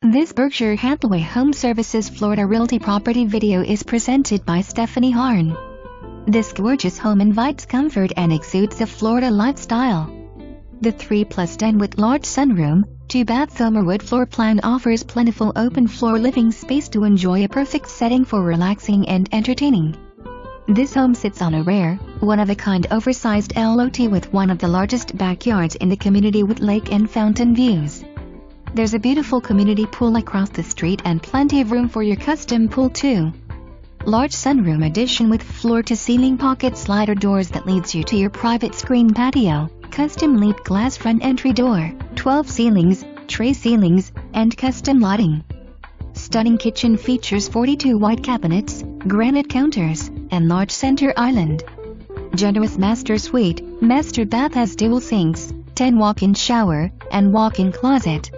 This Berkshire Hathaway HomeServices Florida Realty property video is presented by Stephanie Harne. This gorgeous home invites comfort and exudes a Florida lifestyle. The 3+ den with large sunroom, 2-bath wood floor plan offers plentiful open floor living space to enjoy a perfect setting for relaxing and entertaining. This home sits on a rare, one-of-a-kind oversized lot with one of the largest backyards in the community with lake and fountain views. There's a beautiful community pool across the street and plenty of room for your custom pool too. Large sunroom addition with floor-to-ceiling pocket slider doors that leads you to your private screen patio, custom lead glass front entry door, 12 ceilings, tray ceilings, and custom lighting. Stunning kitchen features 42 white cabinets, granite counters, and large center island. Generous master suite, master bath has dual sinks, 10 walk-in shower, and walk-in closet.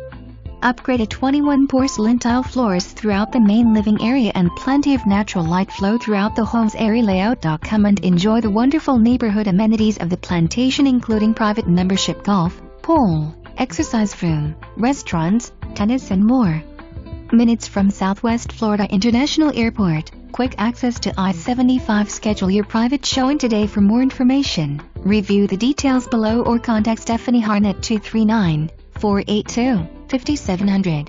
Upgraded 21 porcelain tile floors throughout the main living area and plenty of natural light flow throughout the home's area layout. Come and enjoy the wonderful neighborhood amenities of the plantation, including private membership golf, pool, exercise room, restaurants, tennis and more. Minutes from Southwest Florida International Airport, quick access to I-75. Schedule your private showing today. For more information, review the details below or contact Stephanie Harne at 239-482-5700.